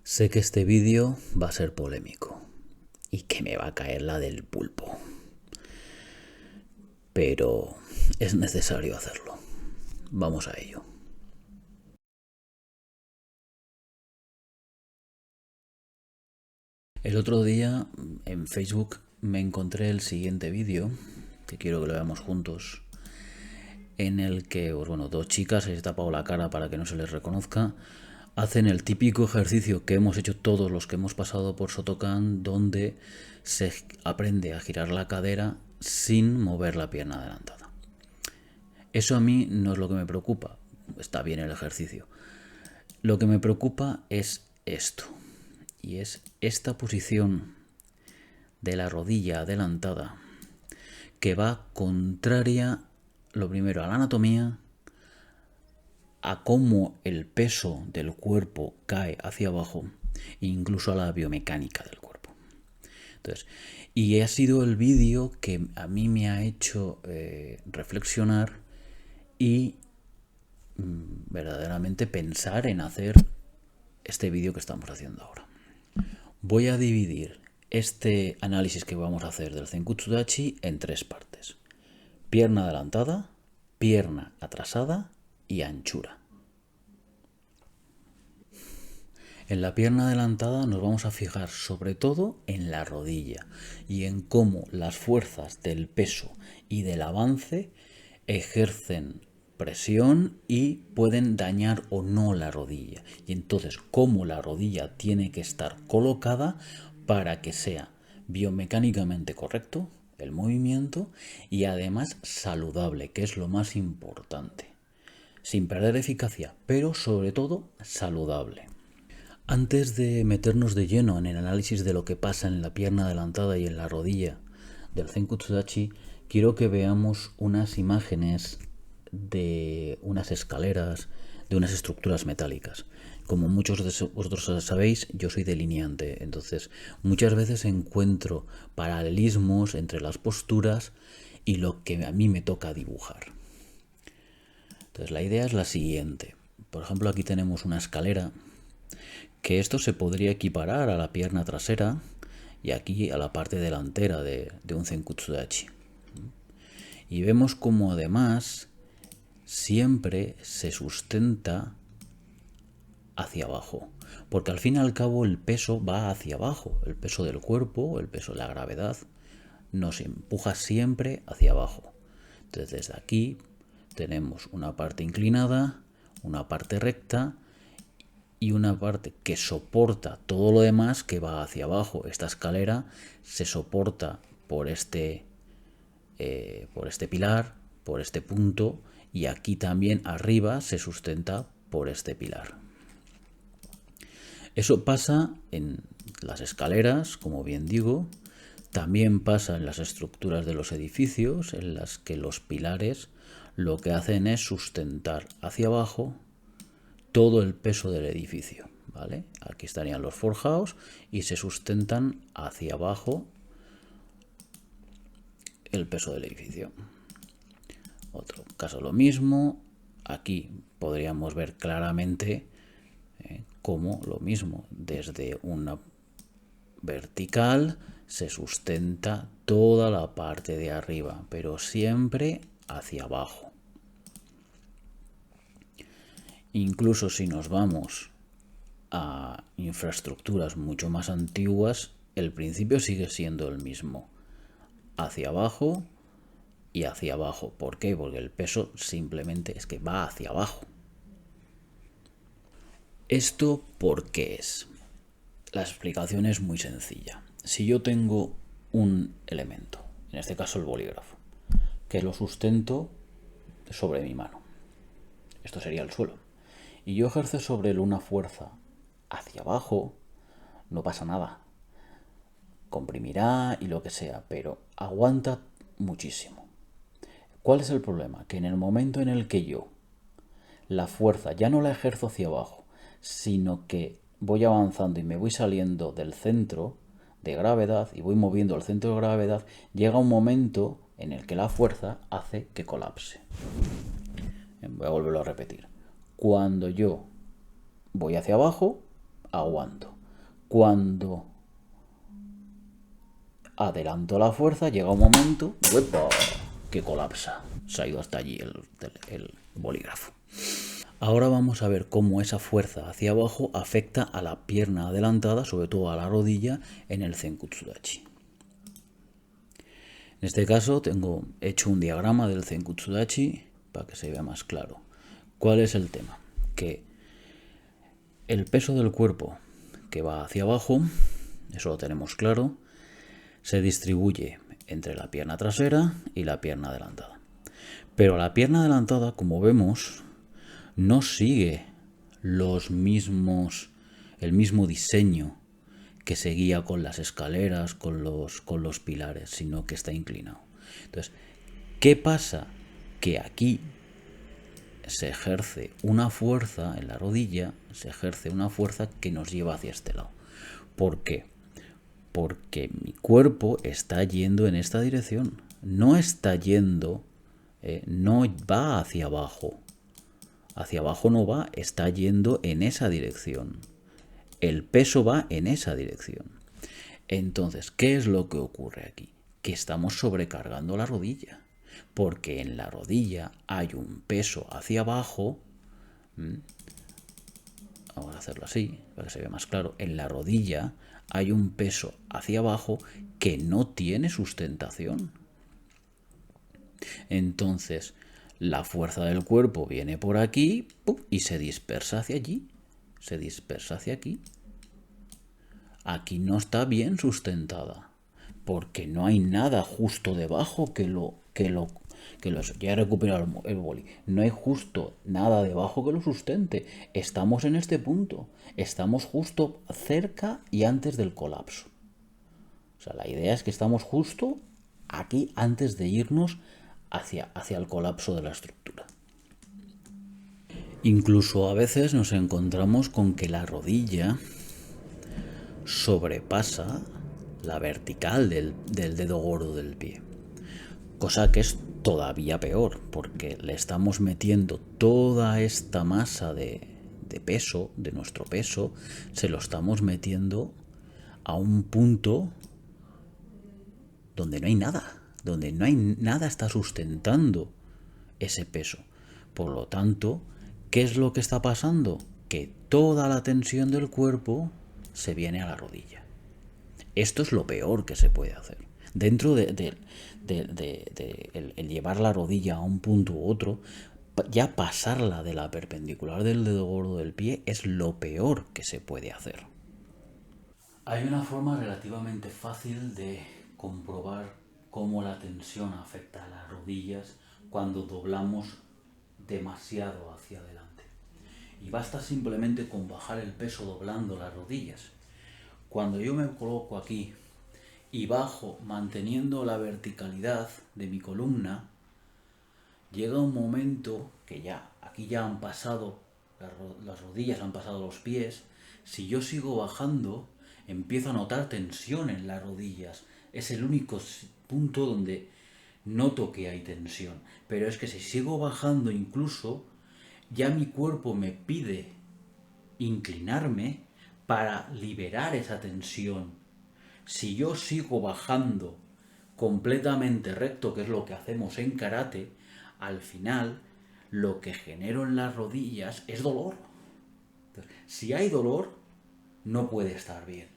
Sé que este vídeo va a ser polémico y que me va a caer la del pulpo, pero es necesario hacerlo. Vamos a ello. El otro día en Facebook me encontré el siguiente vídeo, que quiero que lo veamos juntos, en el que, dos chicas, se tapado la cara para que no se les reconozca, hacen el típico ejercicio que hemos hecho todos los que hemos pasado por Shotokan, donde se aprende a girar la cadera sin mover la pierna adelantada. Eso a mí no es lo que me preocupa, está bien el ejercicio. Lo que me preocupa es esto, y es esta posición de la rodilla adelantada, que va contraria, lo primero, a la anatomía, a cómo el peso del cuerpo cae hacia abajo, e incluso a la biomecánica del cuerpo. Entonces, y ha sido el vídeo que a mí me ha hecho reflexionar y verdaderamente pensar en hacer este vídeo que estamos haciendo ahora. Voy a dividir este análisis que vamos a hacer del Zenkutsudachi en tres partes: pierna adelantada, pierna atrasada y anchura. En la pierna adelantada nos vamos a fijar sobre todo en la rodilla y en cómo las fuerzas del peso y del avance ejercen presión y pueden dañar o no la rodilla. Y entonces cómo la rodilla tiene que estar colocada para que sea biomecánicamente correcto el movimiento y además saludable, que es lo más importante. Sin perder eficacia, pero sobre todo saludable. Antes de meternos de lleno en el análisis de lo que pasa en la pierna adelantada y en la rodilla del Zenkutsudachi, quiero que veamos unas imágenes de unas escaleras, de unas estructuras metálicas. Como muchos de vosotros sabéis, yo soy delineante, entonces muchas veces encuentro paralelismos entre las posturas y lo que a mí me toca dibujar. Entonces la idea es la siguiente. Por ejemplo, aquí tenemos una escalera, que esto se podría equiparar a la pierna trasera y aquí a la parte delantera de un Zenkutsudachi. Y vemos como además siempre se sustenta hacia abajo, porque al fin y al cabo el peso va hacia abajo, el peso del cuerpo, el peso de la gravedad nos empuja siempre hacia abajo. Entonces desde aquí tenemos una parte inclinada, una parte recta y una parte que soporta todo lo demás que va hacia abajo. Esta escalera se soporta por este pilar, por este punto, y aquí también arriba se sustenta por este pilar. Eso pasa en las escaleras, como bien digo, también pasa en las estructuras de los edificios, en las que los pilares lo que hacen es sustentar hacia abajo todo el peso del edificio, ¿vale? Aquí estarían los forjados y se sustentan hacia abajo el peso del edificio. Otro caso lo mismo, aquí podríamos ver claramente cómo lo mismo, desde una vertical se sustenta toda la parte de arriba, pero siempre hacia abajo. Incluso si nos vamos a infraestructuras mucho más antiguas, el principio sigue siendo el mismo: hacia abajo y hacia abajo. ¿Por qué? Porque el peso simplemente es que va hacia abajo. ¿Esto por qué es? La explicación es muy sencilla. Si yo tengo un elemento, en este caso el bolígrafo, que lo sustento sobre mi mano, esto sería el suelo, y yo ejerzo sobre él una fuerza hacia abajo, no pasa nada. Comprimirá y lo que sea, pero aguanta muchísimo. ¿Cuál es el problema? Que en el momento en el que yo la fuerza ya no la ejerzo hacia abajo, sino que voy avanzando y me voy saliendo del centro de gravedad y voy moviendo el centro de gravedad, llega un momento en el que la fuerza hace que colapse. Voy a volverlo a repetir. Cuando yo voy hacia abajo, aguanto. Cuando adelanto la fuerza, llega un momento ¡uepa!, que colapsa. Se ha ido hasta allí el bolígrafo. Ahora vamos a ver cómo esa fuerza hacia abajo afecta a la pierna adelantada, sobre todo a la rodilla, en el Zenkutsudachi. En este caso tengo hecho un diagrama del Zenkutsudachi para que se vea más claro. ¿Cuál es el tema? Que el peso del cuerpo que va hacia abajo, eso lo tenemos claro, se distribuye entre la pierna trasera y la pierna adelantada. Pero la pierna adelantada, como vemos, no sigue el mismo diseño que seguía con las escaleras, con los pilares, sino que está inclinado. Entonces, ¿qué pasa? Que aquí se ejerce una fuerza en la rodilla, se ejerce una fuerza que nos lleva hacia este lado. ¿Por qué? Porque mi cuerpo está yendo en esta dirección. No está yendo, no va hacia abajo. Hacia abajo no va, está yendo en esa dirección. El peso va en esa dirección. Entonces, ¿qué es lo que ocurre aquí? Que estamos sobrecargando la rodilla. Porque en la rodilla hay un peso hacia abajo. Vamos a hacerlo así, para que se vea más claro. En la rodilla hay un peso hacia abajo que no tiene sustentación. Entonces, la fuerza del cuerpo viene por aquí y se dispersa hacia allí. Se dispersa hacia aquí. Aquí no está bien sustentada, porque no hay nada justo debajo ya he recuperado el boli. No hay justo nada debajo que lo sustente. Estamos en este punto. Estamos justo cerca y antes del colapso. O sea, la idea es que estamos justo aquí antes de irnos hacia el colapso de la estructura. Incluso a veces nos encontramos con que la rodilla sobrepasa la vertical del dedo gordo del pie. Cosa que es todavía peor, porque le estamos metiendo toda esta masa de peso, de nuestro peso, se lo estamos metiendo a un punto donde no hay nada está sustentando ese peso. Por lo tanto, ¿qué es lo que está pasando? Que toda la tensión del cuerpo se viene a la rodilla. Esto es lo peor que se puede hacer. Dentro de el llevar la rodilla a un punto u otro, ya pasarla de la perpendicular del dedo gordo del pie es lo peor que se puede hacer. Hay una forma relativamente fácil de comprobar cómo la tensión afecta a las rodillas cuando doblamos demasiado hacia adelante. Y basta simplemente con bajar el peso doblando las rodillas. Cuando yo me coloco aquí y bajo manteniendo la verticalidad de mi columna, llega un momento que aquí ya han pasado las rodillas, han pasado los pies. Si yo sigo bajando, empiezo a notar tensión en las rodillas. Es el único punto donde noto que hay tensión. Pero es que si sigo bajando incluso, ya mi cuerpo me pide inclinarme para liberar esa tensión. Si yo sigo bajando completamente recto, que es lo que hacemos en karate, al final lo que genero en las rodillas es dolor. Entonces, si hay dolor, no puede estar bien.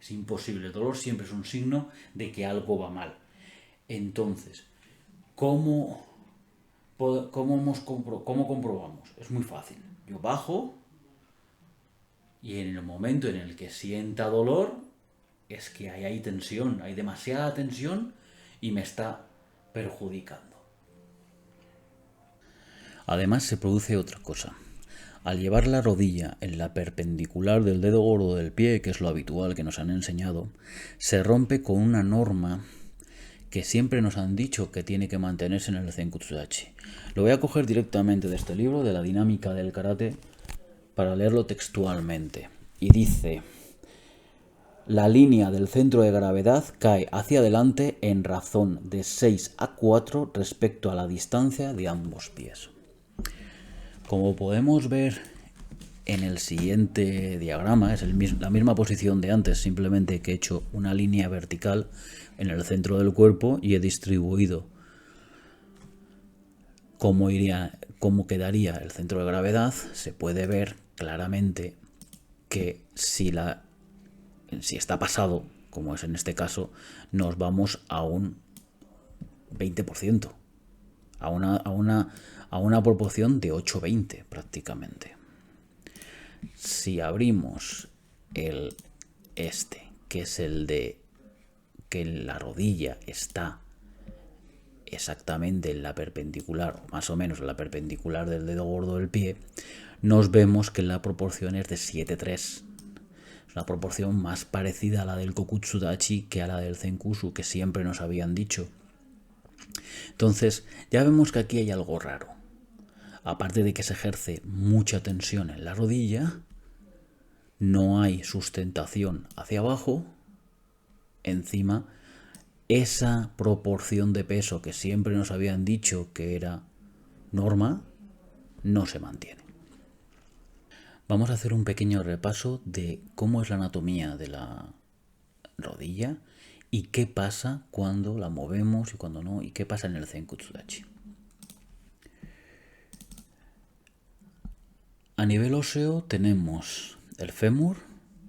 Es imposible. El dolor siempre es un signo de que algo va mal. Entonces, ¿cómo comprobamos? Es muy fácil. Yo bajo y en el momento en el que sienta dolor, es que hay tensión, hay demasiada tensión y me está perjudicando. Además se produce otra cosa. Al llevar la rodilla en la perpendicular del dedo gordo del pie, que es lo habitual que nos han enseñado, se rompe con una norma que siempre nos han dicho que tiene que mantenerse en el Zenkutsudachi. Lo voy a coger directamente de este libro, de la dinámica del karate, para leerlo textualmente. Y dice: la línea del centro de gravedad cae hacia adelante en razón de 6 a 4 respecto a la distancia de ambos pies. Como podemos ver en el siguiente diagrama. Es la misma posición de antes, simplemente que he hecho una línea vertical en el centro del cuerpo y he distribuido cómo quedaría el centro de gravedad. Se puede ver claramente que si está pasado, como es en este caso, nos vamos a un 20%, a una proporción de 8-20 prácticamente. Si abrimos que es el de que la rodilla está exactamente en la perpendicular, o más o menos en la perpendicular del dedo gordo del pie, nos vemos que la proporción es de 7:3. Es una proporción más parecida a la del Kokutsudachi que a la del Zenkusu, que siempre nos habían dicho. Entonces, ya vemos que aquí hay algo raro. Aparte de que se ejerce mucha tensión en la rodilla, no hay sustentación hacia abajo. Encima, esa proporción de peso que siempre nos habían dicho que era norma, no se mantiene. Vamos a hacer un pequeño repaso de cómo es la anatomía de la rodilla y qué pasa cuando la movemos y cuando no, y qué pasa en el Zenkutsudachi. A nivel óseo tenemos el fémur,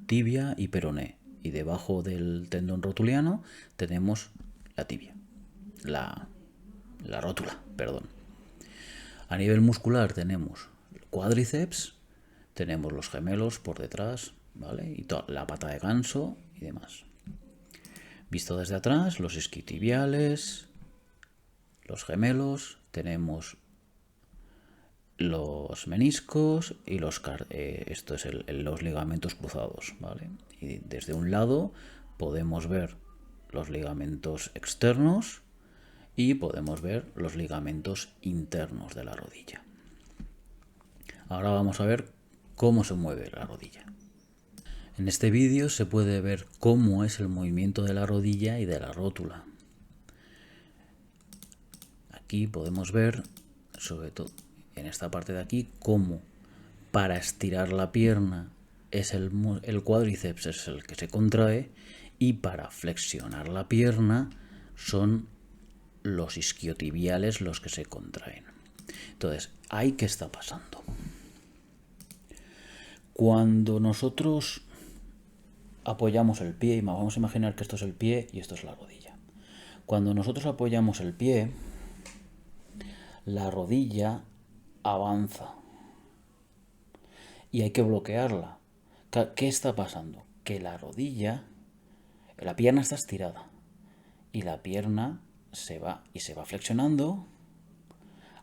tibia y peroné, y debajo del tendón rotuliano tenemos la tibia, la rótula, perdón. A nivel muscular tenemos el cuádriceps, tenemos los gemelos por detrás, ¿vale? Y la pata de ganso y demás. Visto desde atrás, los isquiotibiales, los gemelos, tenemos los meniscos y esto es los ligamentos cruzados, ¿vale? Y desde un lado podemos ver los ligamentos externos y podemos ver los ligamentos internos de la rodilla. Ahora vamos a ver cómo se mueve la rodilla. En este vídeo se puede ver cómo es el movimiento de la rodilla y de la rótula. Aquí podemos ver, sobre todo en esta parte de aquí, cómo para estirar la pierna es el cuádriceps es el que se contrae y para flexionar la pierna son los isquiotibiales los que se contraen. Entonces, ¿ahí qué está pasando? Cuando nosotros apoyamos el pie, y vamos a imaginar que esto es el pie y esto es la rodilla. Cuando nosotros apoyamos el pie, la rodilla avanza y hay que bloquearla. ¿Qué está pasando? Que la pierna está estirada y la pierna se va flexionando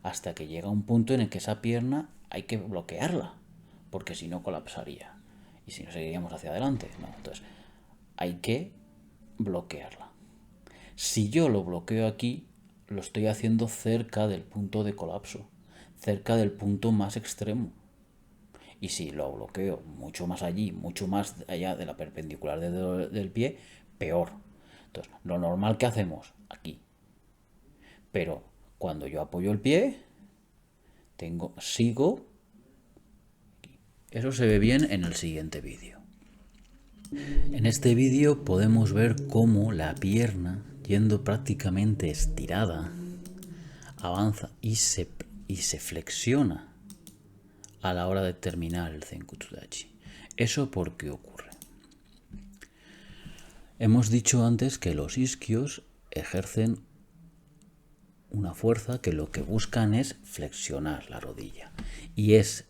hasta que llega un punto en el que esa pierna hay que bloquearla, porque si no colapsaría y si no seguiríamos hacia adelante, ¿no? Entonces hay que bloquearla. Si yo lo bloqueo aquí, lo estoy haciendo cerca del punto de colapso, cerca del punto más extremo. Y si lo bloqueo mucho más allí, mucho más allá de la perpendicular del pie, peor. Entonces, lo normal que hacemos aquí. Pero cuando yo apoyo el pie, sigo. Eso se ve bien en el siguiente vídeo. En este vídeo podemos ver cómo la pierna, yendo prácticamente estirada, avanza y se flexiona a la hora de terminar el Zenkutsudachi. ¿Eso por qué ocurre? Hemos dicho antes que los isquios ejercen una fuerza que lo que buscan es flexionar la rodilla. Y es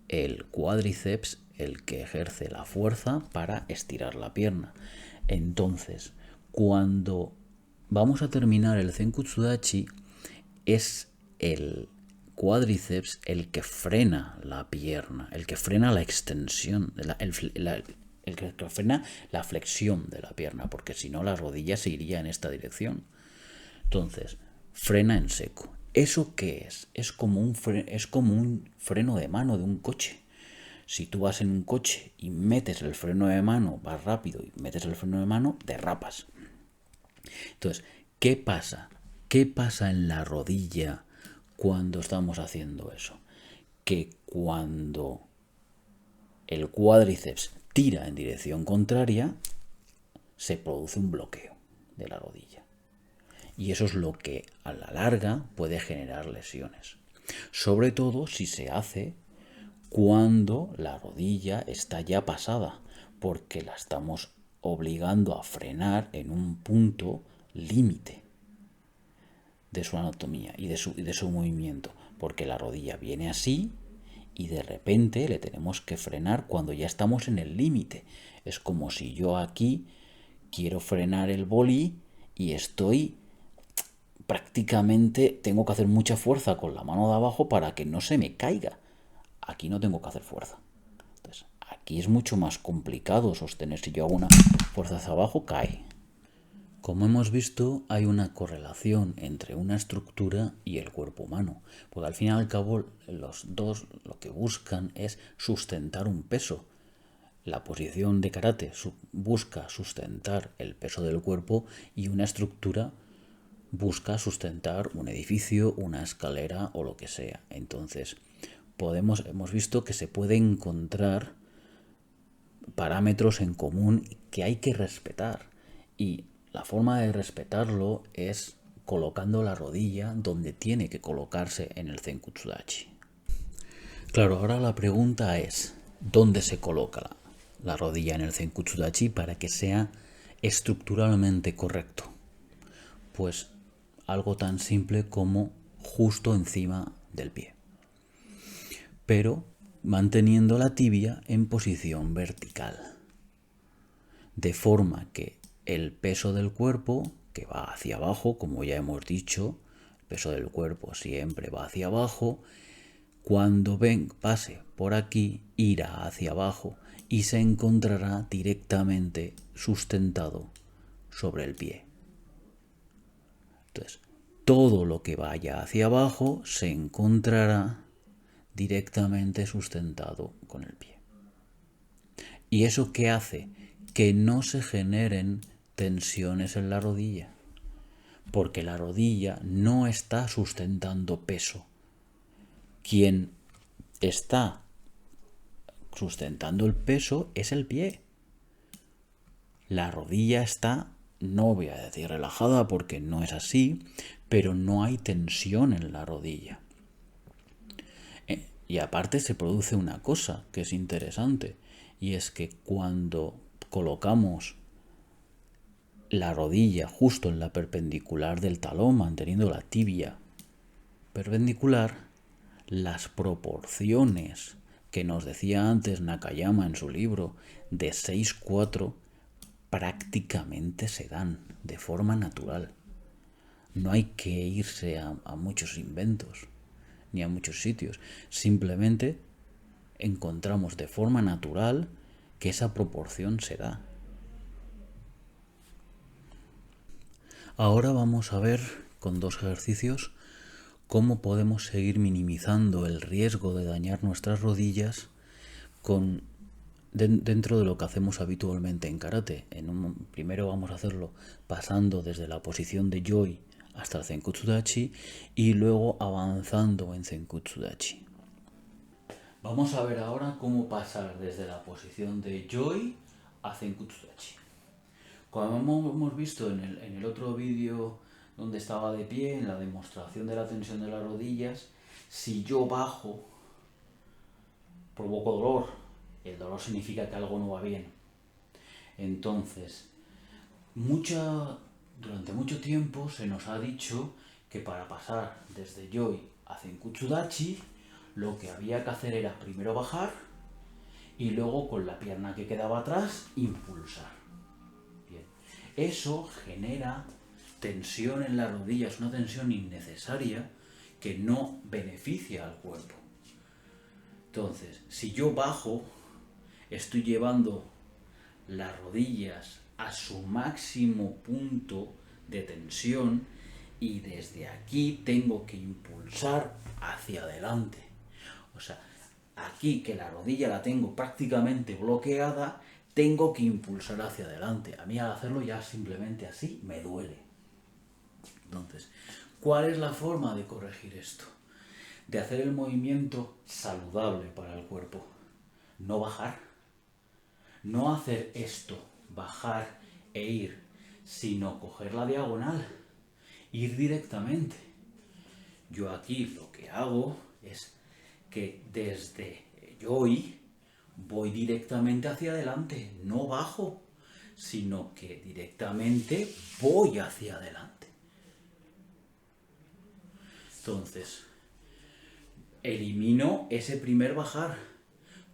el cuádriceps el que ejerce la fuerza para estirar la pierna. Entonces, cuando vamos a terminar el Zenkutsudachi, es el cuádriceps el que frena la pierna, el que frena la extensión, el que frena la flexión de la pierna, porque si no la rodilla se iría en esta dirección. Entonces, frena en seco. ¿Eso qué es? Es como un freno de mano de un coche. Si tú vas en un coche y metes el freno de mano, vas rápido y metes el freno de mano, derrapas. Entonces, ¿qué pasa? ¿Qué pasa en la rodilla cuando estamos haciendo eso? Que cuando el cuádriceps tira en dirección contraria, se produce un bloqueo de la rodilla. Y eso es lo que a la larga puede generar lesiones. Sobre todo si se hace cuando la rodilla está ya pasada, porque la estamos obligando a frenar en un punto límite de su anatomía y de su movimiento, porque la rodilla viene así y de repente le tenemos que frenar cuando ya estamos en el límite. Es como si yo aquí quiero frenar el boli y estoy prácticamente, tengo que hacer mucha fuerza con la mano de abajo para que no se me caiga. Aquí no tengo que hacer fuerza. Entonces, aquí es mucho más complicado sostener. Si yo hago una fuerza hacia abajo, cae. Como hemos visto, hay una correlación entre una estructura y el cuerpo humano, porque al fin y al cabo los dos lo que buscan es sustentar un peso. La posición de karate busca sustentar el peso del cuerpo y una estructura busca sustentar un edificio, una escalera o lo que sea. Entonces, hemos visto que se puede encontrar parámetros en común que hay que respetar. Y la forma de respetarlo es colocando la rodilla donde tiene que colocarse en el Zenkutsudachi. Claro, ahora la pregunta es, ¿dónde se coloca la rodilla en el Zenkutsudachi para que sea estructuralmente correcto? Pues algo tan simple como justo encima del pie, pero manteniendo la tibia en posición vertical, de forma que el peso del cuerpo, que va hacia abajo, como ya hemos dicho, el peso del cuerpo siempre va hacia abajo, cuando pase por aquí, irá hacia abajo y se encontrará directamente sustentado sobre el pie. Entonces, todo lo que vaya hacia abajo se encontrará directamente sustentado con el pie. ¿Y eso qué hace? Que no se generen tensiones en la rodilla, porque la rodilla no está sustentando peso. Quien está sustentando el peso es el pie. La rodilla está, no voy a decir relajada porque no es así, pero no hay tensión en la rodilla. Y aparte se produce una cosa que es interesante, y es que cuando colocamos la rodilla justo en la perpendicular del talón, manteniendo la tibia perpendicular, las proporciones que nos decía antes Nakayama en su libro de 6-4 prácticamente se dan de forma natural. No hay que irse a muchos inventos ni a muchos sitios. Simplemente encontramos de forma natural que esa proporción se da. Ahora vamos a ver con dos ejercicios cómo podemos seguir minimizando el riesgo de dañar nuestras rodillas dentro de lo que hacemos habitualmente en karate. Primero vamos a hacerlo pasando desde la posición de Yoi hasta el Zenkutsudachi y luego avanzando en Zenkutsudachi. Vamos a ver ahora cómo pasar desde la posición de Yoi a Zenkutsudachi. Como hemos visto en el otro vídeo donde estaba de pie, en la demostración de la tensión de las rodillas, si yo bajo, provoco dolor. El dolor significa que algo no va bien. Entonces, durante mucho tiempo se nos ha dicho que para pasar desde Yoi a Zenkutsudachi, lo que había que hacer era primero bajar y luego con la pierna que quedaba atrás impulsar. Bien. Eso genera tensión en las rodillas, una tensión innecesaria que no beneficia al cuerpo. Entonces, si yo bajo, estoy llevando las rodillas a su máximo punto de tensión y desde aquí tengo que impulsar hacia adelante. O sea, aquí que la rodilla la tengo prácticamente bloqueada, tengo que impulsar hacia adelante. A mí al hacerlo ya simplemente así me duele. Entonces, ¿cuál es la forma de corregir esto? De hacer el movimiento saludable para el cuerpo. no bajar. No hacer esto, bajar e ir, sino coger la diagonal, ir directamente. Yo aquí lo que hago es que desde Joy voy directamente hacia adelante, no bajo, sino que directamente voy hacia adelante. Entonces, elimino ese primer bajar.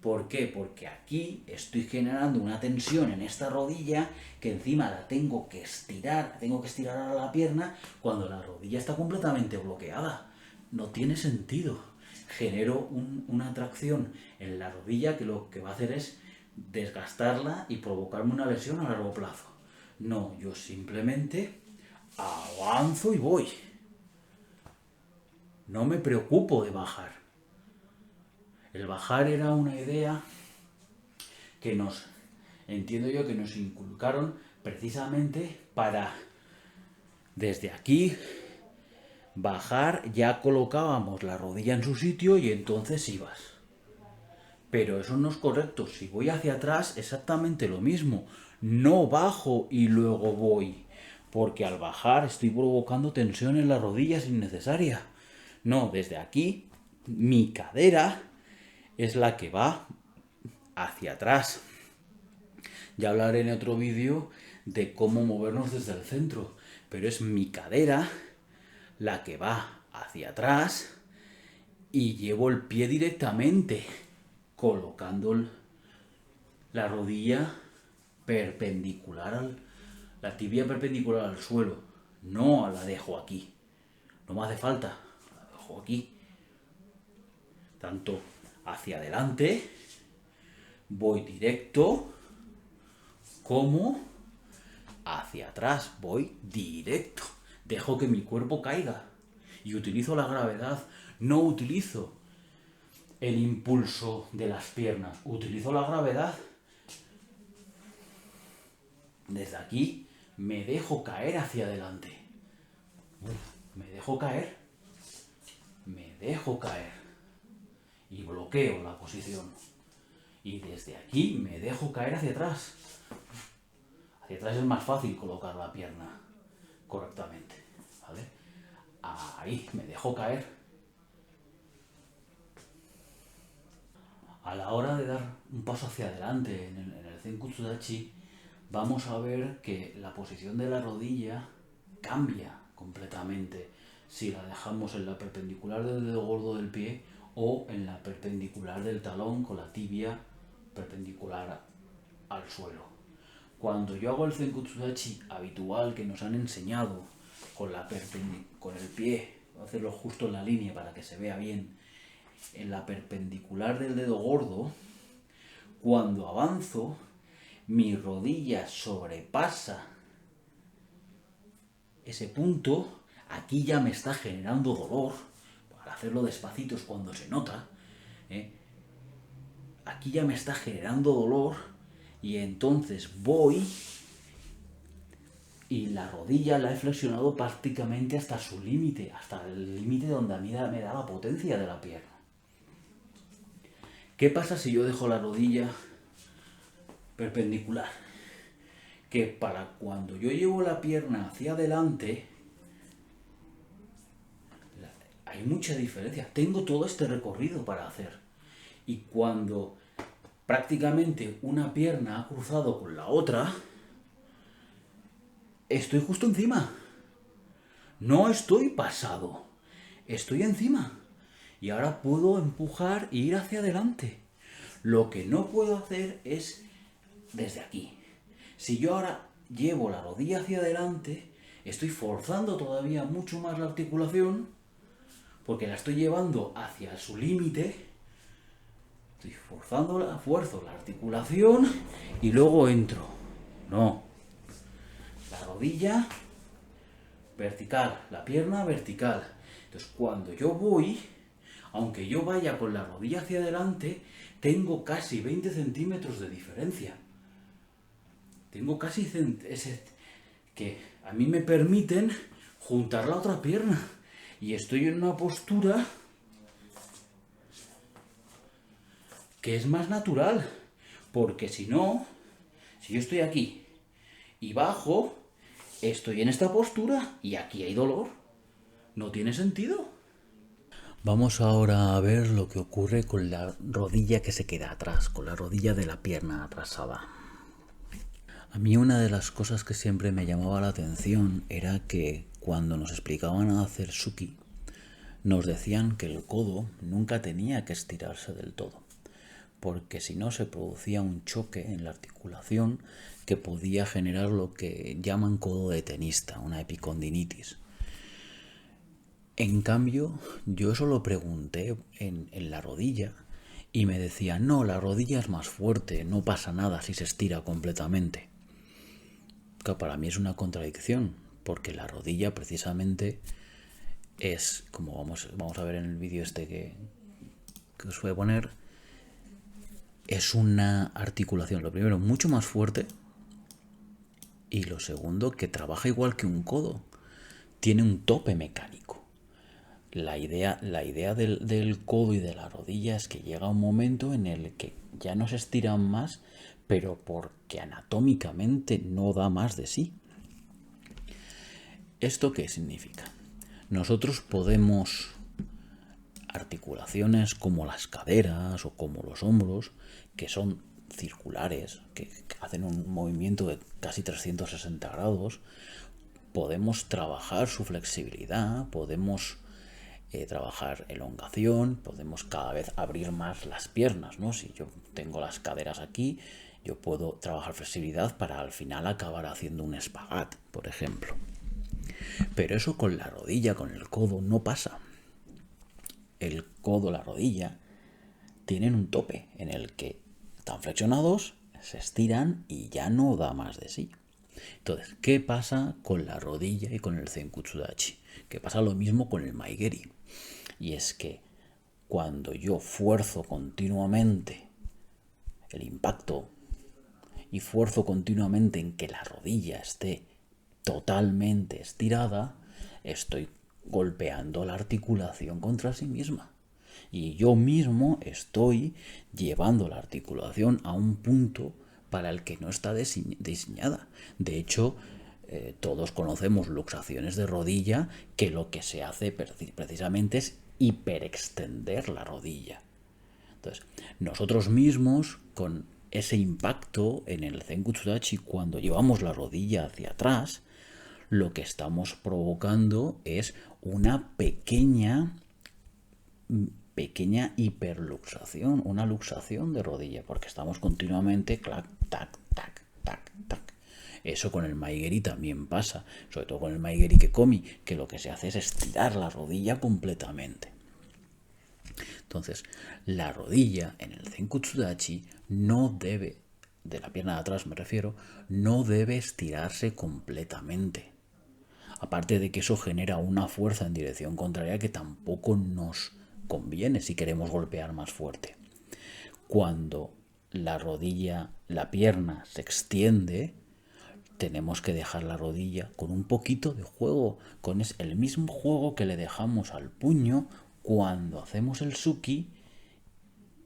¿Por qué? Porque aquí estoy generando una tensión en esta rodilla que encima la tengo que estirar a la pierna cuando la rodilla está completamente bloqueada. No tiene sentido. Genero una tracción en la rodilla que lo que va a hacer es desgastarla y provocarme una lesión a largo plazo. No, yo simplemente avanzo y voy. No me preocupo de bajar. El bajar era una idea que entiendo yo, que nos inculcaron precisamente para, desde aquí, bajar, ya colocábamos la rodilla en su sitio y entonces ibas. Pero eso no es correcto. Si voy hacia atrás, exactamente lo mismo. No bajo y luego voy. Porque al bajar estoy provocando tensión en las rodillas innecesaria. No, desde aquí, mi cadera es la que va hacia atrás. Ya hablaré en otro vídeo de cómo movernos desde el centro, pero es mi cadera la que va hacia atrás y llevo el pie directamente, colocando la rodilla perpendicular la tibia perpendicular al suelo. No la dejo aquí, no me hace falta, la dejo aquí. Tanto hacia adelante, voy directo, como hacia atrás, voy directo. Dejo que mi cuerpo caiga y utilizo la gravedad. No utilizo el impulso de las piernas, utilizo la gravedad. Desde aquí me dejo caer hacia adelante. Me dejo caer y bloqueo la posición. Y desde aquí me dejo caer hacia atrás. Hacia atrás es más fácil colocar la pierna correctamente, ¿vale? Ahí me dejo caer. A la hora de dar un paso hacia adelante en el Zenkutsu Dachi, vamos a ver que la posición de la rodilla cambia completamente si la dejamos en la perpendicular del dedo gordo del pie o en la perpendicular del talón con la tibia perpendicular al suelo. Cuando yo hago el Zenkutsu Dachi habitual que nos han enseñado con el pie, voy a hacerlo justo en la línea para que se vea bien, en la perpendicular del dedo gordo, cuando avanzo, mi rodilla sobrepasa ese punto, aquí ya me está generando dolor. Para hacerlo despacito es cuando se nota, aquí ya me está generando dolor y entonces voy y la rodilla la he flexionado prácticamente hasta su límite, hasta el límite donde a mí me da la potencia de la pierna. ¿Qué pasa si yo dejo la rodilla perpendicular? Que para cuando yo llevo la pierna hacia adelante, hay mucha diferencia. Tengo todo este recorrido para hacer. Y cuando prácticamente una pierna ha cruzado con la otra, estoy justo encima. No estoy pasado. Estoy encima. Y ahora puedo empujar e ir hacia adelante. Lo que no puedo hacer es desde aquí. Si yo ahora llevo la rodilla hacia adelante, estoy forzando todavía mucho más la articulación, porque la estoy llevando hacia su límite. Estoy fuerzo la articulación y luego entro. No. La rodilla vertical, la pierna vertical. Entonces, cuando yo voy, aunque yo vaya con la rodilla hacia adelante, tengo casi 20 centímetros de diferencia. Tengo casi que a mí me permiten juntar la otra pierna. Y estoy en una postura que es más natural. Porque si no, si yo estoy aquí y bajo, estoy en esta postura y aquí hay dolor. No tiene sentido. Vamos ahora a ver lo que ocurre con la rodilla que se queda atrás, con la rodilla de la pierna atrasada. A mí una de las cosas que siempre me llamaba la atención era que cuando nos explicaban a hacer suki, nos decían que el codo nunca tenía que estirarse del todo, porque si no se producía un choque en la articulación que podía generar lo que llaman codo de tenista, una epicondilitis. En cambio, yo eso lo pregunté en la rodilla y me decía, no, la rodilla es más fuerte, no pasa nada si se estira completamente. Que para mí es una contradicción, porque la rodilla precisamente es, como vamos a ver en el vídeo este que os voy a poner, es una articulación, lo primero, mucho más fuerte, y lo segundo, que trabaja igual que un codo. Tiene un tope mecánico. La idea del codo y de la rodilla es que llega un momento en el que ya no se estiran más, pero porque anatómicamente no da más de sí. ¿Esto qué significa? Nosotros podemos articulaciones como las caderas o como los hombros, que son circulares, que hacen un movimiento de casi 360 grados, podemos trabajar su flexibilidad, podemos trabajar elongación, podemos cada vez abrir más las piernas, ¿no? Si yo tengo las caderas aquí, yo puedo trabajar flexibilidad para al final acabar haciendo un espagat, por ejemplo. Pero eso con la rodilla, con el codo, no pasa. El codo, la rodilla, tienen un tope en el que están flexionados, se estiran y ya no da más de sí. Entonces, ¿qué pasa con la rodilla y con el Zenkutsudachi? Que pasa lo mismo con el Maigeri. Y es que cuando yo fuerzo continuamente el impacto y fuerzo continuamente en que la rodilla esté totalmente estirada, estoy golpeando la articulación contra sí misma. Y yo mismo estoy llevando la articulación a un punto para el que no está diseñada. De hecho, todos conocemos luxaciones de rodilla que lo que se hace precisamente es hiperextender la rodilla. Entonces, nosotros mismos, con ese impacto en el Zenkutsudachi, cuando llevamos la rodilla hacia atrás, lo que estamos provocando es una pequeña hiperluxación, una luxación de rodilla, porque estamos continuamente clac, tac, tac, tac, tac. Eso con el Maigeri también pasa, sobre todo con el Maigeri Kekomi, que lo que se hace es estirar la rodilla completamente. Entonces, la rodilla en el Zenkutsudachi no debe, de la pierna de atrás me refiero, no debe estirarse completamente. Aparte de que eso genera una fuerza en dirección contraria que tampoco nos conviene si queremos golpear más fuerte. Cuando la rodilla, la pierna se extiende, tenemos que dejar la rodilla con un poquito de juego, con el mismo juego que le dejamos al puño cuando hacemos el suki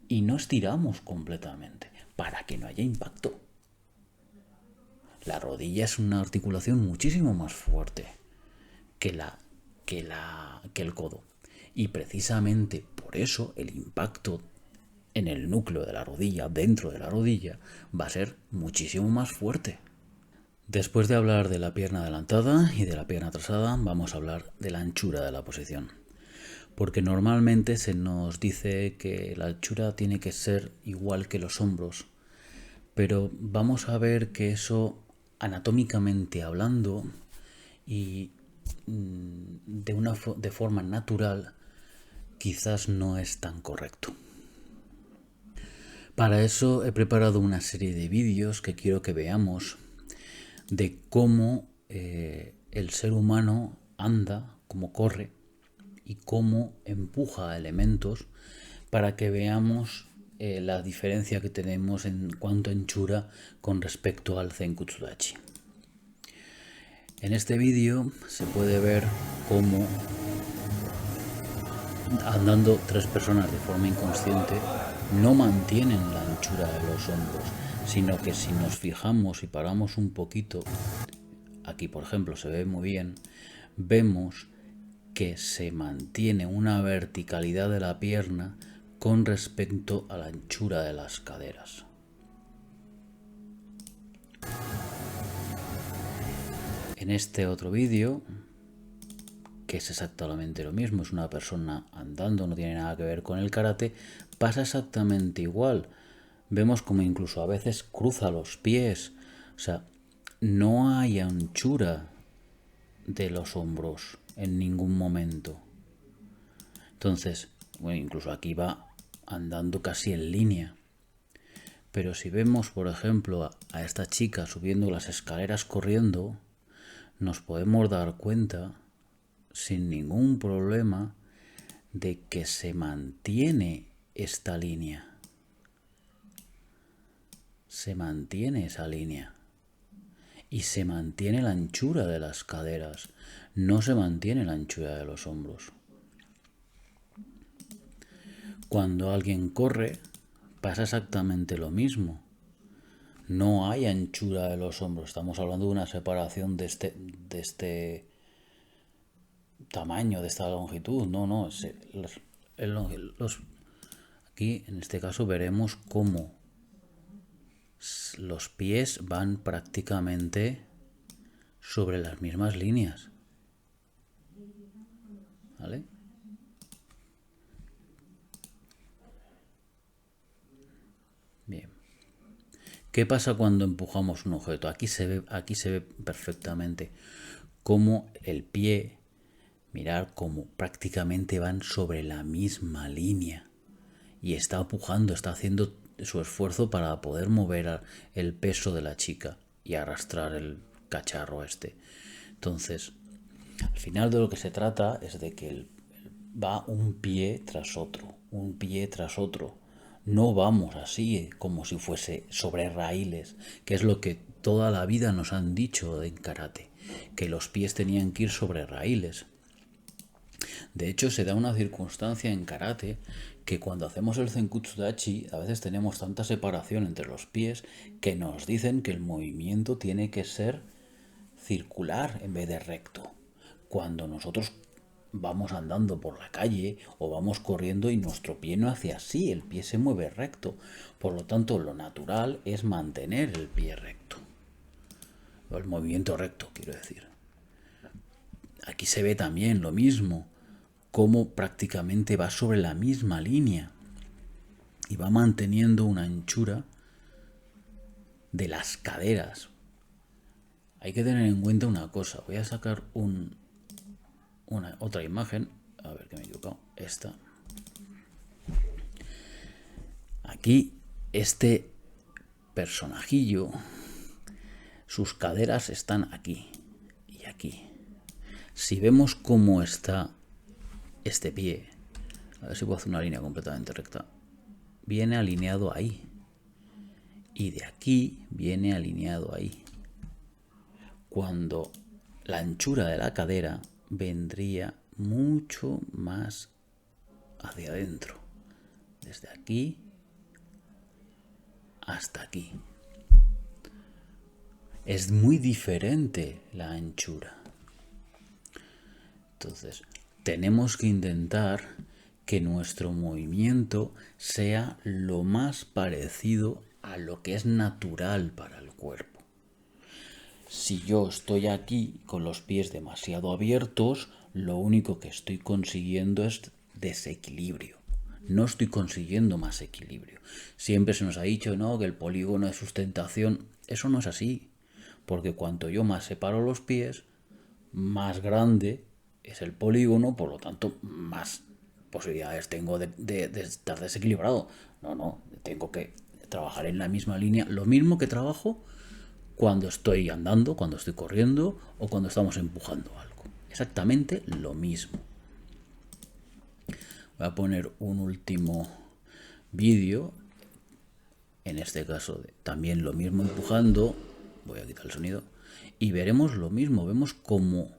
y no estiramos completamente para que no haya impacto. La rodilla es una articulación muchísimo más fuerte que el codo. Y precisamente por eso el impacto en el núcleo de la rodilla, dentro de la rodilla, va a ser muchísimo más fuerte. Después de hablar de la pierna adelantada y de la pierna atrasada, vamos a hablar de la anchura de la posición. Porque normalmente se nos dice que la anchura tiene que ser igual que los hombros, pero vamos a ver que eso, anatómicamente hablando y de forma natural, quizás no es tan correcto. Para eso he preparado una serie de vídeos que quiero que veamos de cómo el ser humano anda, cómo corre y cómo empuja elementos, para que veamos la diferencia que tenemos en cuanto a anchura con respecto al Zenkutsudachi. En este vídeo se puede ver cómo andando 3 personas de forma inconsciente no mantienen la anchura de los hombros, sino que si nos fijamos y paramos un poquito, aquí por ejemplo se ve muy bien, vemos que se mantiene una verticalidad de la pierna con respecto a la anchura de las caderas. En este otro vídeo, que es exactamente lo mismo, es una persona andando, no tiene nada que ver con el karate, pasa exactamente igual. Vemos como incluso a veces cruza los pies, o sea, no hay anchura de los hombros en ningún momento. Entonces, bueno, incluso aquí va andando casi en línea. Pero si vemos, por ejemplo, a esta chica subiendo las escaleras corriendo, nos podemos dar cuenta sin ningún problema de que se mantiene esta línea. Se mantiene esa línea. Y se mantiene la anchura de las caderas. No se mantiene la anchura de los hombros. Cuando alguien corre, pasa exactamente lo mismo. No hay anchura de los hombros. Estamos hablando de una separación de este tamaño, de esta longitud. No. Aquí, en este caso, veremos cómo los pies van prácticamente sobre las mismas líneas. ¿Vale? Bien. ¿Qué pasa cuando empujamos un objeto? Aquí se ve perfectamente cómo el pie, mirar cómo prácticamente van sobre la misma línea. Y está empujando, está haciendo su esfuerzo para poder mover el peso de la chica y arrastrar el cacharro este. Entonces, al final de lo que se trata es de que va un pie tras otro, un pie tras otro. No vamos así como si fuese sobre raíles, que es lo que toda la vida nos han dicho en karate, que los pies tenían que ir sobre raíles. De hecho, se da una circunstancia en karate que cuando hacemos el Zenkutsu Dachi a veces tenemos tanta separación entre los pies que nos dicen que el movimiento tiene que ser circular en vez de recto. Cuando nosotros vamos andando por la calle o vamos corriendo y nuestro pie no hace así, el pie se mueve recto. Por lo tanto, lo natural es mantener el pie recto. O el movimiento recto, quiero decir. Aquí se ve también lo mismo, cómo prácticamente va sobre la misma línea y va manteniendo una anchura de las caderas. Hay que tener en cuenta una cosa. Voy a sacar otra imagen. A ver que me he equivocado. Esta. Aquí, este personajillo, sus caderas están aquí y aquí. Si vemos cómo está este pie, a ver si puedo hacer una línea completamente recta, viene alineado ahí. Y de aquí viene alineado ahí. Cuando la anchura de la cadera vendría mucho más hacia adentro. Desde aquí hasta aquí. Es muy diferente la anchura. Entonces, tenemos que intentar que nuestro movimiento sea lo más parecido a lo que es natural para el cuerpo. Si yo estoy aquí con los pies demasiado abiertos, lo único que estoy consiguiendo es desequilibrio. No estoy consiguiendo más equilibrio. Siempre se nos ha dicho, ¿no?, que el polígono de sustentación. Eso no es así. Porque cuanto yo más separo los pies, más grande es el polígono, por lo tanto, más posibilidades tengo de estar desequilibrado. No, tengo que trabajar en la misma línea. Lo mismo que trabajo cuando estoy andando, cuando estoy corriendo o cuando estamos empujando algo. Exactamente lo mismo. Voy a poner un último vídeo, en este caso también lo mismo empujando. Voy a quitar el sonido y veremos lo mismo. Vemos como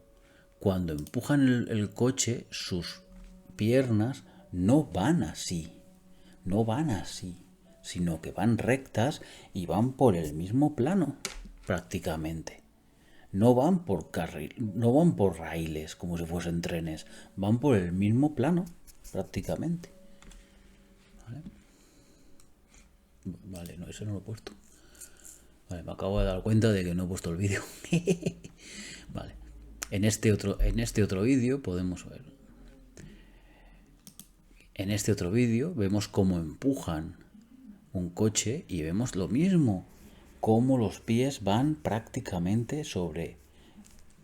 cuando empujan el coche, sus piernas no van así, no van así, sino que van rectas y van por el mismo plano, prácticamente. No van por carril, no van por raíles como si fuesen trenes, van por el mismo plano, prácticamente. Vale, no, eso no lo he puesto. Vale, me acabo de dar cuenta de que no he puesto el vídeo. Vale. En este otro vídeo podemos ver. En este otro vídeo vemos cómo empujan un coche y vemos lo mismo, cómo los pies van prácticamente sobre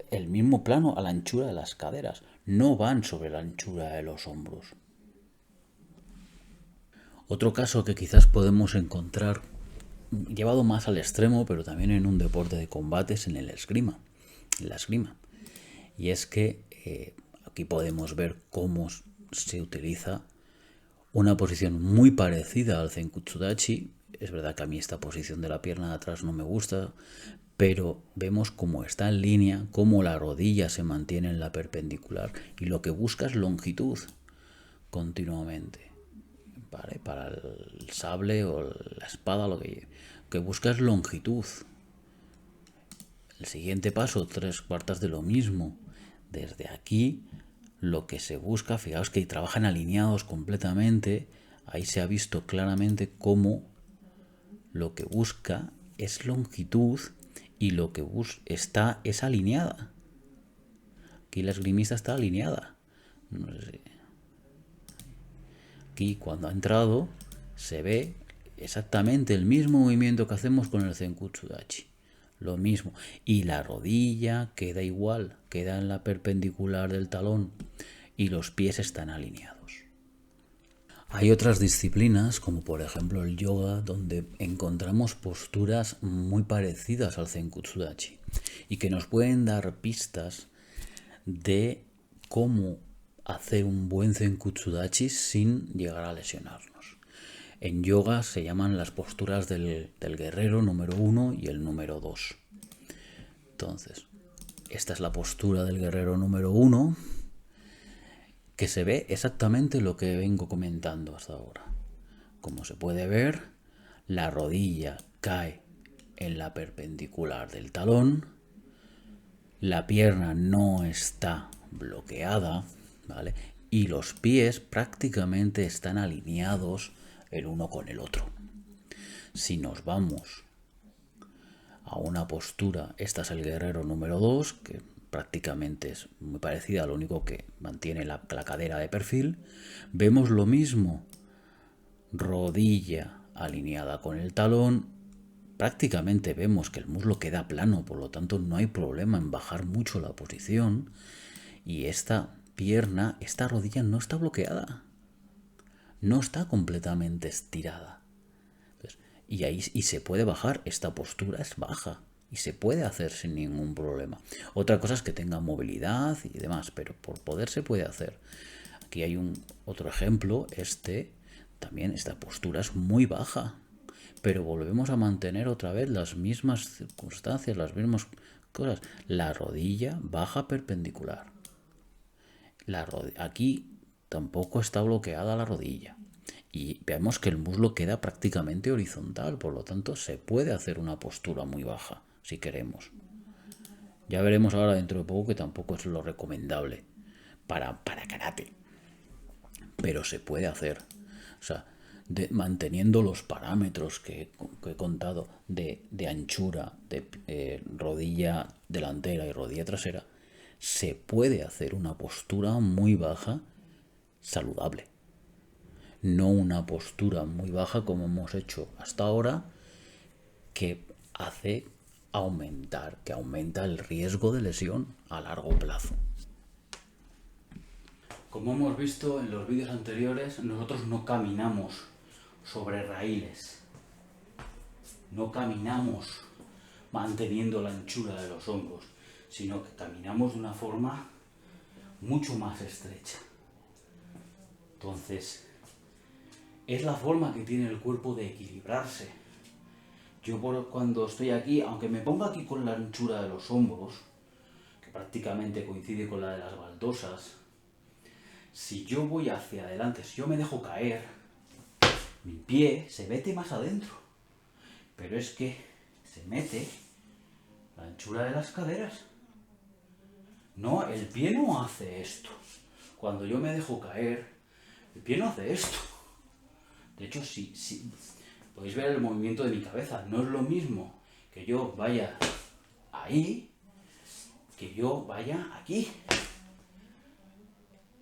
el mismo plano a la anchura de las caderas, no van sobre la anchura de los hombros. Otro caso que quizás podemos encontrar llevado más al extremo, pero también en un deporte de combates, en la esgrima. Y es que aquí podemos ver cómo se utiliza una posición muy parecida al Zenkutsudachi. Es verdad que a mí esta posición de la pierna de atrás no me gusta, pero vemos cómo está en línea, cómo la rodilla se mantiene en la perpendicular y lo que busca es longitud continuamente. ¿Vale? Para el sable o la espada lo que busca es longitud. El siguiente paso, 3/4 de lo mismo. Desde aquí lo que se busca, fijaos que trabajan alineados completamente, ahí se ha visto claramente cómo lo que busca es longitud y lo que está es alineada. Aquí la esgrimista está alineada. No sé si... Aquí cuando ha entrado se ve exactamente el mismo movimiento que hacemos con el Zenkutsudachi. Lo mismo. Y la rodilla queda igual, queda en la perpendicular del talón y los pies están alineados. Hay otras disciplinas, como por ejemplo el yoga, donde encontramos posturas muy parecidas al Zenkutsudachi y que nos pueden dar pistas de cómo hacer un buen Zenkutsudachi sin llegar a lesionarnos. En yoga se llaman las posturas del guerrero número 1 y el número 2. Entonces, esta es la postura del guerrero número 1, que se ve exactamente lo que vengo comentando hasta ahora. Como se puede ver, la rodilla cae en la perpendicular del talón, la pierna no está bloqueada, ¿vale? Y los pies prácticamente están alineados el uno con el otro. Si nos vamos a una postura, esta es el guerrero número 2, que prácticamente es muy parecida, lo único que mantiene la cadera de perfil, vemos lo mismo, rodilla alineada con el talón, prácticamente vemos que el muslo queda plano, por lo tanto no hay problema en bajar mucho la posición y esta pierna, esta rodilla no está bloqueada, no está completamente estirada. Entonces, y se puede bajar, esta postura es baja y se puede hacer sin ningún problema. Otra cosa es que tenga movilidad y demás, pero por poder se puede hacer. Aquí hay otro ejemplo, también esta postura es muy baja, pero volvemos a mantener otra vez las mismas circunstancias, las mismas cosas. La rodilla baja perpendicular. Aquí tampoco está bloqueada la rodilla. Y vemos que el muslo queda prácticamente horizontal, por lo tanto se puede hacer una postura muy baja, si queremos. Ya veremos ahora dentro de poco que tampoco es lo recomendable para karate. Pero se puede hacer. O sea, manteniendo los parámetros que he contado de anchura, de rodilla delantera y rodilla trasera, se puede hacer una postura muy baja saludable. No una postura muy baja como hemos hecho hasta ahora, que aumenta el riesgo de lesión a largo plazo. Como hemos visto en los vídeos anteriores, nosotros no caminamos sobre raíles. No caminamos manteniendo la anchura de los hombros, sino que caminamos de una forma mucho más estrecha. Entonces, es la forma que tiene el cuerpo de equilibrarse. Yo cuando estoy aquí, aunque me ponga aquí con la anchura de los hombros, que prácticamente coincide con la de las baldosas, si yo voy hacia adelante, si yo me dejo caer, Mi pie se mete más adentro, pero es que se mete la anchura de las caderas. No, el pie no hace esto. Cuando yo me dejo caer, el pie no hace esto. De hecho, si podéis ver el movimiento de mi cabeza, no es lo mismo que yo vaya ahí que yo vaya aquí.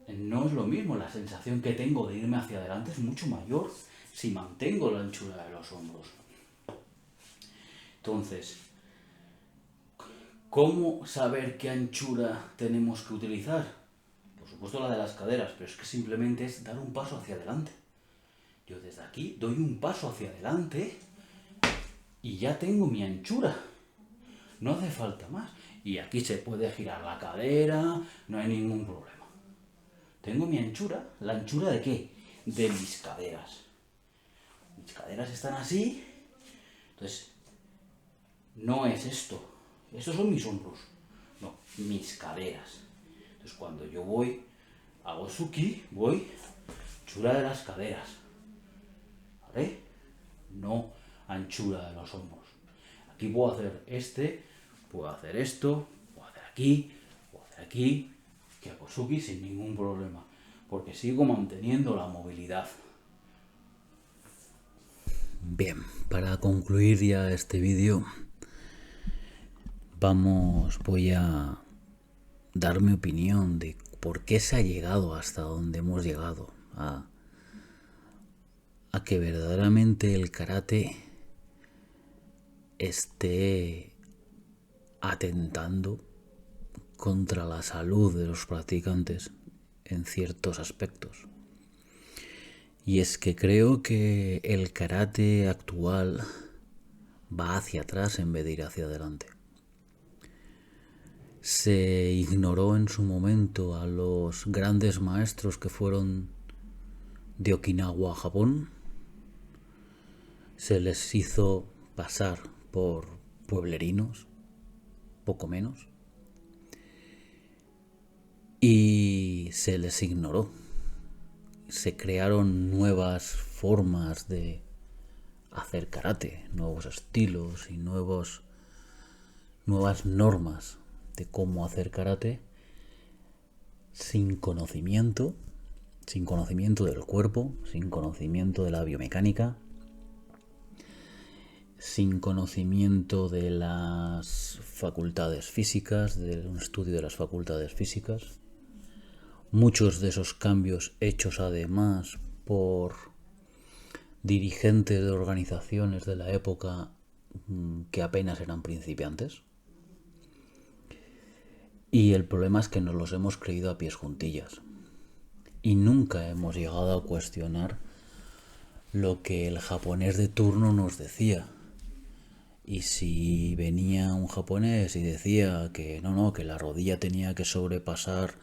No es lo mismo, la sensación que tengo de irme hacia adelante es mucho mayor si mantengo la anchura de los hombros. Entonces, ¿cómo saber qué anchura tenemos que utilizar? Por supuesto la de las caderas, pero es que simplemente es dar un paso hacia adelante. Yo desde aquí doy un paso hacia adelante y ya tengo mi anchura. No hace falta más. Y aquí se puede girar la cadera, no hay ningún problema. Tengo mi anchura. ¿La anchura de qué? De mis caderas. Mis caderas están así. Entonces, no es esto. Estos son mis hombros. No, mis caderas. Entonces, cuando yo voy, hago suki, voy, anchura de las caderas. ¿Vale? No anchura de los hombros. Aquí puedo hacer puedo hacer esto, puedo hacer aquí, que hago suki sin ningún problema, porque sigo manteniendo la movilidad. Bien, para concluir ya este vídeo, voy a dar mi opinión de por qué se ha llegado hasta donde hemos llegado, a que verdaderamente el karate esté atentando contra la salud de los practicantes en ciertos aspectos. Y es que creo que el karate actual va hacia atrás en vez de ir hacia adelante. Se ignoró en su momento a los grandes maestros que fueron de Okinawa, Japón. Se les hizo pasar por pueblerinos, poco menos, y se les ignoró. Se crearon nuevas formas de hacer karate, nuevos estilos y nuevas normas de cómo hacer karate sin conocimiento del cuerpo, sin conocimiento de la biomecánica, sin conocimiento de las facultades físicas, de un estudio de las facultades físicas. Muchos de esos cambios hechos además por dirigentes de organizaciones de la época que apenas eran principiantes. Y el problema es que nos los hemos creído a pies juntillas. Y nunca hemos llegado a cuestionar lo que el japonés de turno nos decía. Y si venía un japonés y decía que que la rodilla tenía que sobrepasar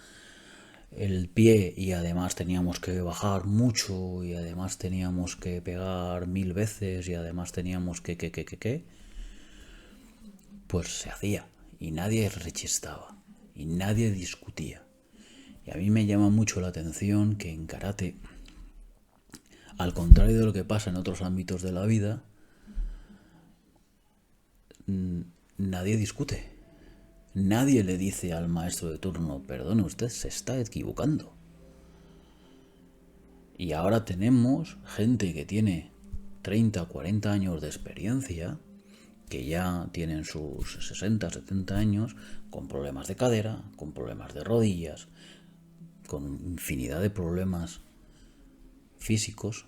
el pie y además teníamos que bajar mucho y además teníamos que pegar 1000 veces y además teníamos que, pues se hacía y nadie rechistaba y nadie discutía. Y a mí me llama mucho la atención que en karate, al contrario de lo que pasa en otros ámbitos de la vida, nadie discute. Nadie le dice al maestro de turno, perdone, usted se está equivocando. Y ahora tenemos gente que tiene 30 o 40 años de experiencia, que ya tienen sus 60, 70 años, con problemas de cadera, con problemas de rodillas, con infinidad de problemas físicos,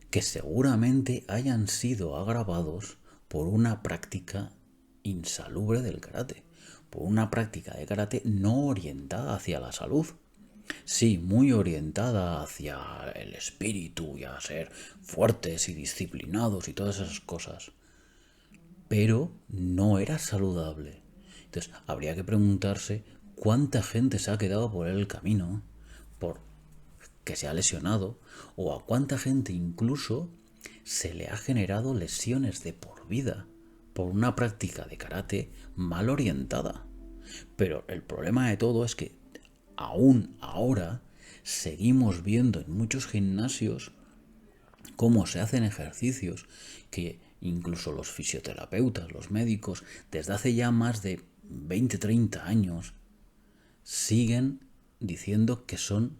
que seguramente hayan sido agravados por una práctica insalubre del karate, por una práctica de karate no orientada hacia la salud. Sí, muy orientada hacia el espíritu y a ser fuertes y disciplinados y todas esas cosas. Pero no era saludable. Entonces, habría que preguntarse cuánta gente se ha quedado por el camino, por que se ha lesionado, o a cuánta gente incluso se le ha generado lesiones de por vida por una práctica de karate mal orientada. Pero el problema de todo es que aún ahora seguimos viendo en muchos gimnasios cómo se hacen ejercicios que incluso los fisioterapeutas, los médicos, desde hace ya más de 20, 30 años, siguen diciendo que son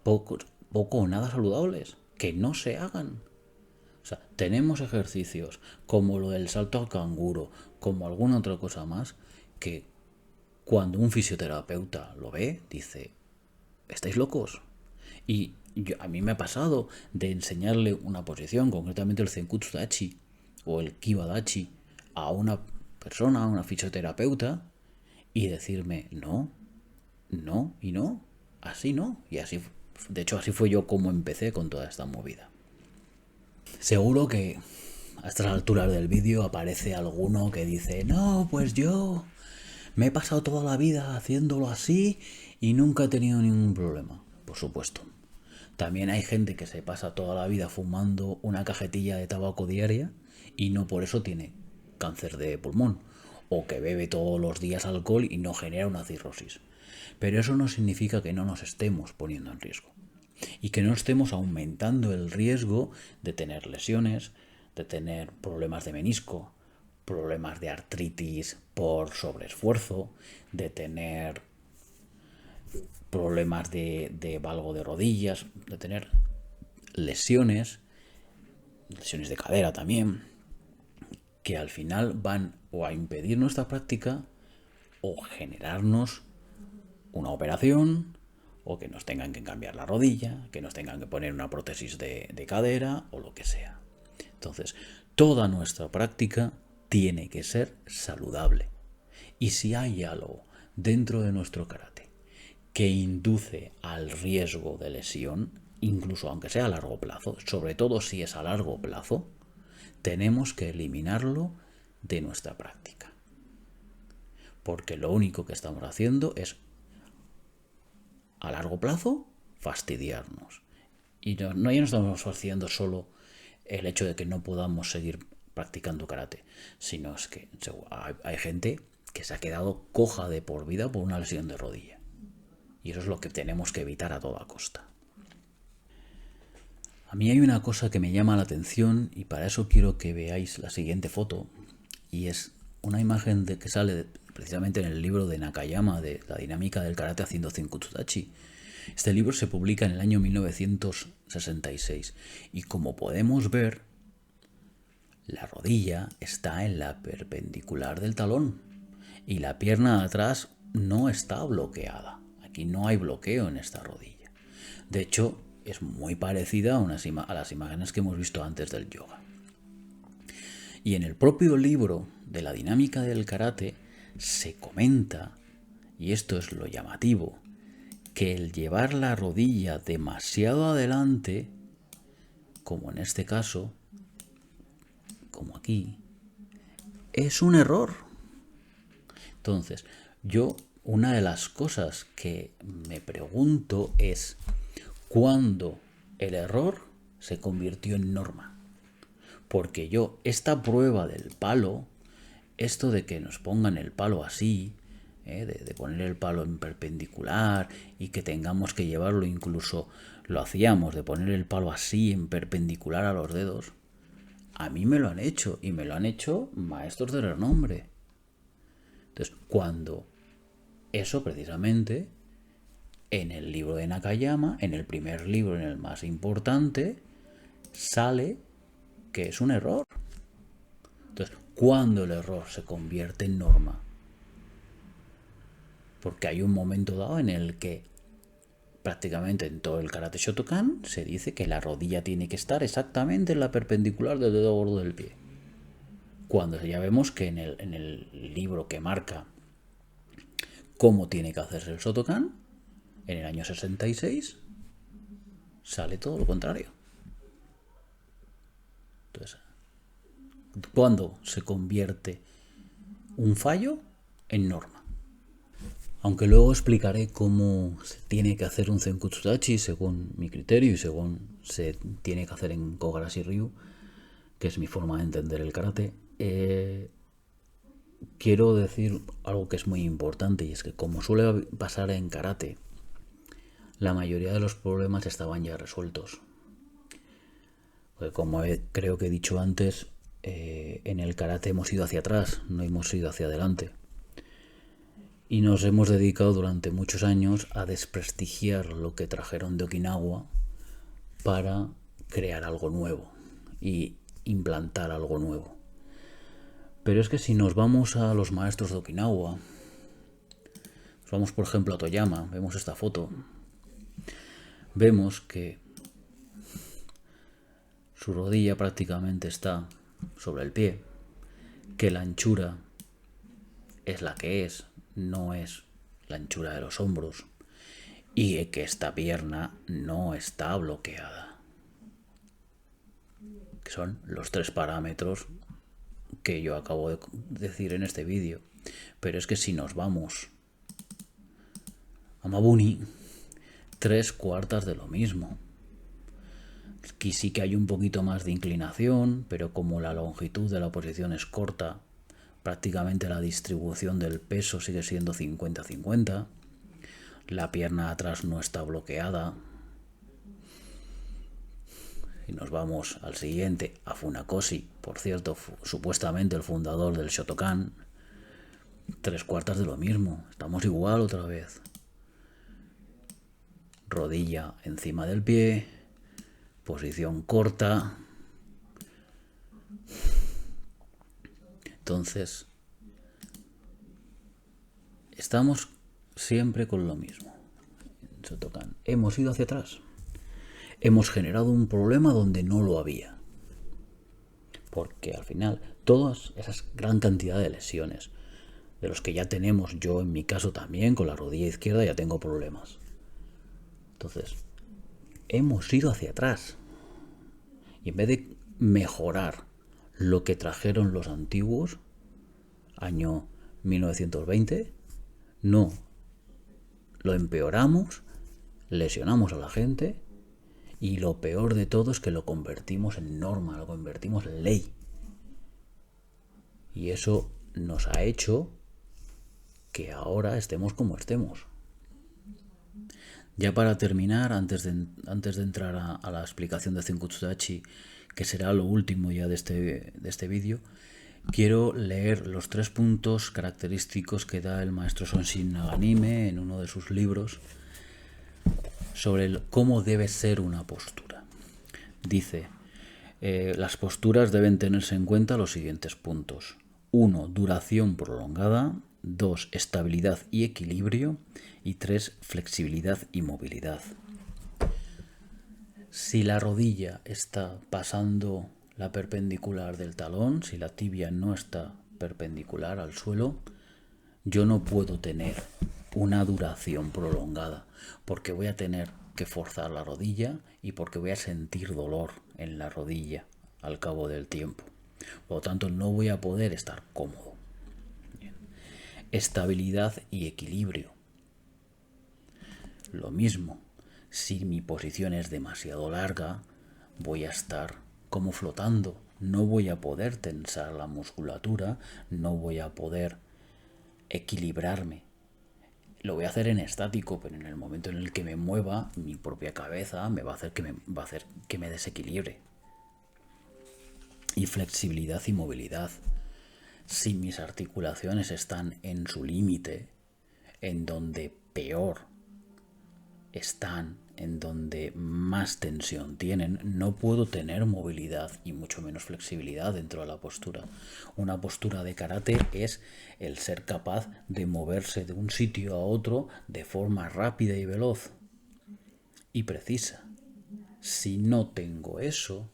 poco o nada saludables, que no se hagan. O sea, tenemos ejercicios como lo del salto al canguro, como alguna otra cosa más, que cuando un fisioterapeuta lo ve, dice, ¿estáis locos? Y a mí me ha pasado de enseñarle una posición, concretamente el Zenkutsu Dachi o el Kiba Dachi, a una persona, a una fisioterapeuta, y decirme, no, no y no, así no. Y así, de hecho, así fue yo como empecé con toda esta movida. Seguro que a estas alturas del vídeo aparece alguno que dice, no, pues yo me he pasado toda la vida haciéndolo así y nunca he tenido ningún problema. Por supuesto. También hay gente que se pasa toda la vida fumando una cajetilla de tabaco diaria y no por eso tiene cáncer de pulmón. O que bebe todos los días alcohol y no genera una cirrosis. Pero eso no significa que no nos estemos poniendo en riesgo. Y que no estemos aumentando el riesgo de tener lesiones, de tener problemas de menisco, problemas de artritis por sobreesfuerzo, de tener problemas de valgo de rodillas, de tener lesiones de cadera también, que al final van o a impedir nuestra práctica o generarnos una operación, o que nos tengan que cambiar la rodilla, que nos tengan que poner una prótesis de cadera o lo que sea. Entonces, toda nuestra práctica tiene que ser saludable. Y si hay algo dentro de nuestro karate que induce al riesgo de lesión, incluso aunque sea a largo plazo, sobre todo si es a largo plazo, tenemos que eliminarlo de nuestra práctica. Porque lo único que estamos haciendo es, a largo plazo, fastidiarnos. Y ya no estamos fastidiando solo el hecho de que no podamos seguir practicando karate, sino es que hay gente que se ha quedado coja de por vida por una lesión de rodilla. Y eso es lo que tenemos que evitar a toda costa. A mí hay una cosa que me llama la atención y para eso quiero que veáis la siguiente foto, y es una imagen que sale precisamente en el libro de Nakayama de la dinámica del karate haciendo Zenkutsu Dachi. Este libro se publica en el año 1966 y como podemos ver, la rodilla está en la perpendicular del talón y la pierna de atrás no está bloqueada. Aquí no hay bloqueo en esta rodilla. De hecho, es muy parecida a las imágenes que hemos visto antes del yoga. Y en el propio libro de la dinámica del karate se comenta, y esto es lo llamativo, que el llevar la rodilla demasiado adelante, como en este caso, como aquí, es un error. Entonces, una de las cosas que me pregunto es ¿cuándo el error se convirtió en norma? Porque esta prueba del palo, esto de que nos pongan el palo así, de poner el palo en perpendicular y que tengamos que llevarlo, incluso lo hacíamos, de poner el palo así en perpendicular a los dedos, a mí me lo han hecho y me lo han hecho maestros de renombre. Entonces, cuando eso precisamente en el libro de Nakayama, en el primer libro, en el más importante, sale que es un error. Entonces, ¿cuándo el error se convierte en norma? Porque hay un momento dado en el que prácticamente en todo el Karate Shotokan se dice que la rodilla tiene que estar exactamente en la perpendicular del dedo gordo del pie. Cuando ya vemos que en el libro que marca cómo tiene que hacerse el Shotokan, en el año 66, sale todo lo contrario. Entonces, ¿cuándo se convierte un fallo en norma? Aunque luego explicaré cómo se tiene que hacer un Zenkutsu Dachi según mi criterio y según se tiene que hacer en Kogarashi Ryu, que es mi forma de entender el karate, quiero decir algo que es muy importante, y es que como suele pasar en karate, la mayoría de los problemas estaban ya resueltos. Porque como creo que he dicho antes, en el karate hemos ido hacia atrás, no hemos ido hacia adelante. Y nos hemos dedicado durante muchos años a desprestigiar lo que trajeron de Okinawa para crear algo nuevo y implantar algo nuevo. Pero es que si nos vamos a los maestros de Okinawa, nos vamos por ejemplo a Toyama, vemos esta foto, vemos que su rodilla prácticamente está sobre el pie, que la anchura es la que es, no es la anchura de los hombros, y que esta pierna no está bloqueada, que son los 3 parámetros que yo acabo de decir en este vídeo. Pero es que si nos vamos a Mabuni, 3/4 de lo mismo. Aquí sí que hay un poquito más de inclinación, pero como la longitud de la posición es corta, prácticamente la distribución del peso sigue siendo 50-50. La pierna atrás no está bloqueada. Y nos vamos al siguiente, a Funakoshi, por cierto, supuestamente el fundador del Shotokan. 3/4 de lo mismo, estamos igual otra vez. Rodilla encima del pie, posición corta. Entonces, estamos siempre con lo mismo. En Shotokan hemos ido hacia atrás. Hemos generado un problema donde no lo había. Porque al final, todas esas gran cantidad de lesiones, de los que ya tenemos, yo en mi caso también, con la rodilla izquierda ya tengo problemas. Entonces, hemos ido hacia atrás. Y en vez de mejorar lo que trajeron los antiguos, año 1920, no, lo empeoramos, lesionamos a la gente y lo peor de todo es que lo convertimos en norma, lo convertimos en ley. Y eso nos ha hecho que ahora estemos como estemos. Ya para terminar, antes de entrar a la explicación de Zenkutsudachi, que será lo último ya de este vídeo, quiero leer los 3 puntos característicos que da el maestro Sonshin Naganime en uno de sus libros sobre cómo debe ser una postura. Dice, las posturas deben tenerse en cuenta los siguientes puntos. 1. Duración prolongada. 2. Estabilidad y equilibrio. Y 3. Flexibilidad y movilidad. Si la rodilla está pasando la perpendicular del talón, si la tibia no está perpendicular al suelo, yo no puedo tener una duración prolongada, porque voy a tener que forzar la rodilla y porque voy a sentir dolor en la rodilla al cabo del tiempo. Por lo tanto, no voy a poder estar cómodo. Bien. Estabilidad y equilibrio. Lo mismo, si mi posición es demasiado larga, voy a estar como flotando. No voy a poder tensar la musculatura, no voy a poder equilibrarme. Lo voy a hacer en estático, pero en el momento en el que me mueva, mi propia cabeza me va a hacer que me desequilibre. Y flexibilidad y movilidad. Si mis articulaciones están en su límite, en donde peor están, en donde más tensión tienen, no puedo tener movilidad y mucho menos flexibilidad dentro de la postura. Una postura de karate es el ser capaz de moverse de un sitio a otro de forma rápida y veloz y precisa. Si no tengo eso,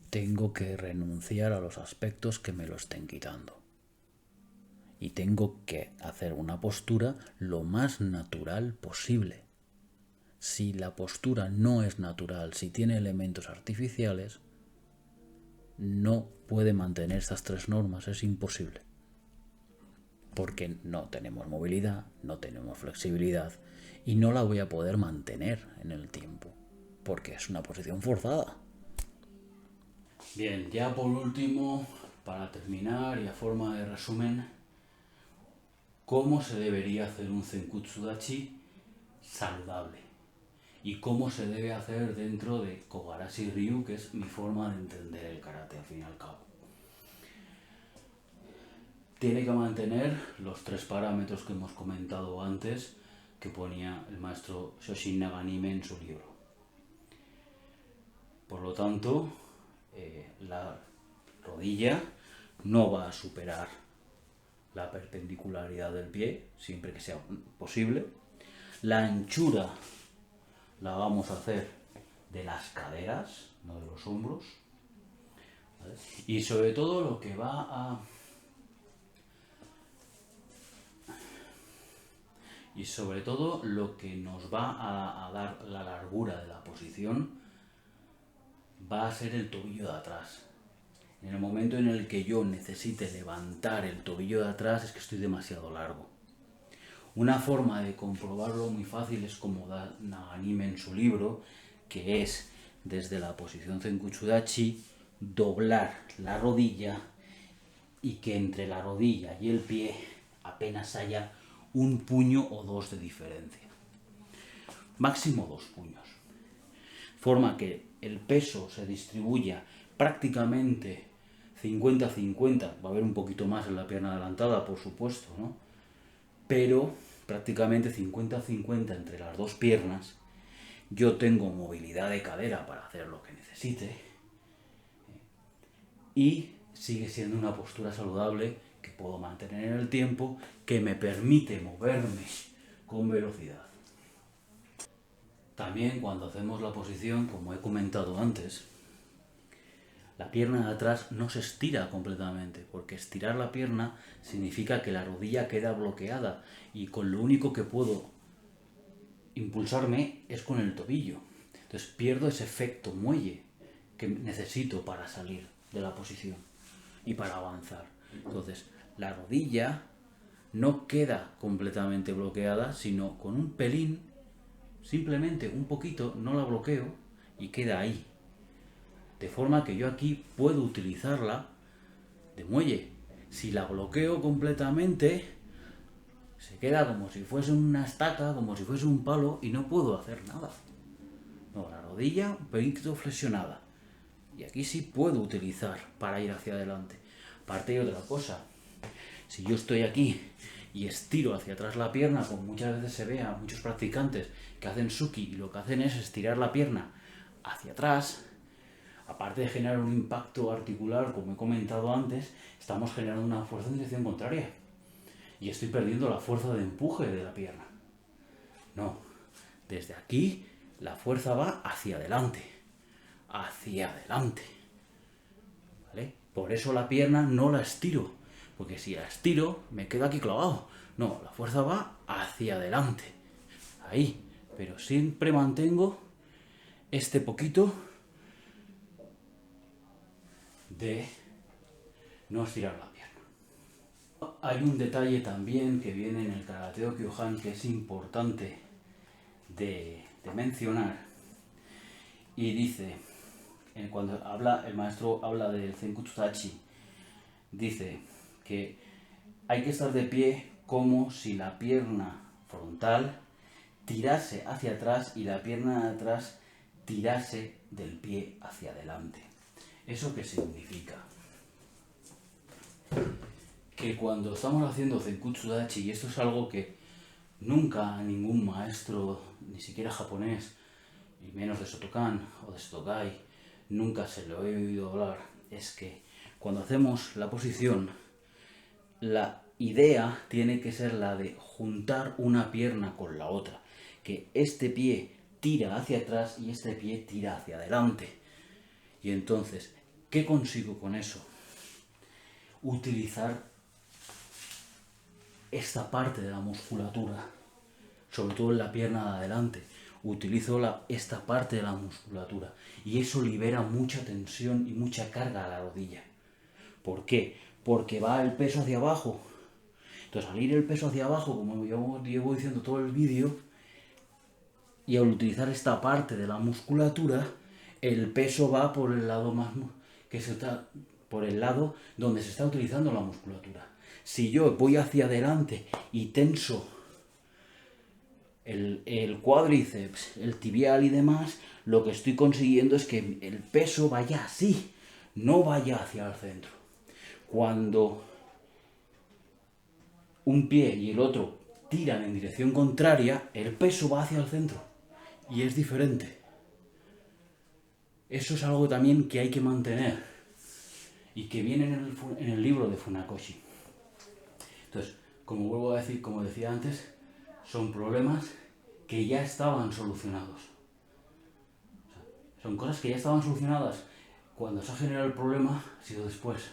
tengo que renunciar a los aspectos que me lo estén quitando. Y tengo que hacer una postura lo más natural posible. Si la postura no es natural, si tiene elementos artificiales, no puede mantener estas 3 normas, es imposible. Porque no tenemos movilidad, no tenemos flexibilidad y no la voy a poder mantener en el tiempo, porque es una posición forzada. Bien, ya por último, para terminar y a forma de resumen, ¿cómo se debería hacer un Zenkutsudachi saludable? y cómo se debe hacer dentro de Kogarashi Ryu, que es mi forma de entender el karate al fin y al cabo. Tiene que mantener los 3 parámetros que hemos comentado antes, que ponía el maestro Shoshin Naganime en su libro. Por lo tanto, la rodilla no va a superar la perpendicularidad del pie, siempre que sea posible. La anchura la vamos a hacer de las caderas, no de los hombros. ¿Vale? Y sobre todo lo que va a... Y sobre todo lo que nos va a dar la largura de la posición va a ser el tobillo de atrás. En el momento en el que yo necesite levantar el tobillo de atrás es que estoy demasiado largo. Una forma de comprobarlo muy fácil es como da Naganime en su libro, que es desde la posición Zenkutsudachi doblar la rodilla y que entre la rodilla y el pie apenas haya un puño o 2 de diferencia. Máximo 2 puños. Forma que el peso se distribuya prácticamente 50-50, va a haber un poquito más en la pierna adelantada, por supuesto, ¿no? Pero prácticamente 50-50 entre las 2 piernas. Yo tengo movilidad de cadera para hacer lo que necesite y sigue siendo una postura saludable que puedo mantener en el tiempo, que me permite moverme con velocidad. También cuando hacemos la posición, como he comentado antes, la pierna de atrás no se estira completamente, porque estirar la pierna significa que la rodilla queda bloqueada y con lo único que puedo impulsarme es con el tobillo. Entonces pierdo ese efecto muelle que necesito para salir de la posición y para avanzar. Entonces la rodilla no queda completamente bloqueada, sino con un pelín, simplemente un poquito, no la bloqueo y queda ahí. De forma que yo aquí puedo utilizarla de muelle. Si la bloqueo completamente, se queda como si fuese una estaca, como si fuese un palo y no puedo hacer nada. No, la rodilla un poquito flexionada. Y aquí sí puedo utilizar para ir hacia adelante. Aparte de otra cosa, si yo estoy aquí y estiro hacia atrás la pierna, como muchas veces se ve a muchos practicantes que hacen suki y lo que hacen es estirar la pierna hacia atrás, aparte de generar un impacto articular, como he comentado antes, estamos generando una fuerza en dirección contraria. Y estoy perdiendo la fuerza de empuje de la pierna. No, desde aquí la fuerza va hacia adelante. Hacia adelante. ¿Vale? Por eso la pierna no la estiro. Porque si la estiro, me quedo aquí clavado. No, la fuerza va hacia adelante. Ahí. Pero siempre mantengo este poquito de no estirar la pierna. Hay un detalle también que viene en el Karateo Kyohan que es importante de mencionar. Y dice, cuando el maestro habla del Zenkutsudachi, dice que hay que estar de pie como si la pierna frontal tirase hacia atrás y la pierna de atrás tirase del pie hacia adelante. ¿Eso qué significa? Que cuando estamos haciendo Zenkutsudachi, y esto es algo que nunca ningún maestro, ni siquiera japonés, y menos de Shotokan o de Shotokai, nunca se lo he oído hablar, es que cuando hacemos la posición, la idea tiene que ser la de juntar una pierna con la otra, que este pie tira hacia atrás y este pie tira hacia adelante. Y entonces, ¿qué consigo con eso? Utilizar esta parte de la musculatura, sobre todo en la pierna de adelante. Utilizo esta parte de la musculatura y eso libera mucha tensión y mucha carga a la rodilla. ¿Por qué? Porque va el peso hacia abajo. Entonces, al ir el peso hacia abajo, como yo llevo diciendo todo el vídeo, y al utilizar esta parte de la musculatura, el peso va por el lado por el lado donde se está utilizando la musculatura. Si yo voy hacia adelante y tenso el cuádriceps, el tibial y demás, lo que estoy consiguiendo es que el peso vaya así, no vaya hacia el centro. Cuando un pie y el otro tiran en dirección contraria, el peso va hacia el centro y es diferente. Eso es algo también que hay que mantener y que viene en el libro de Funakoshi. Entonces, como vuelvo a decir, como decía antes, son problemas que ya estaban solucionados. O sea, son cosas que ya estaban solucionadas. Cuando se ha generado el problema, ha sido después.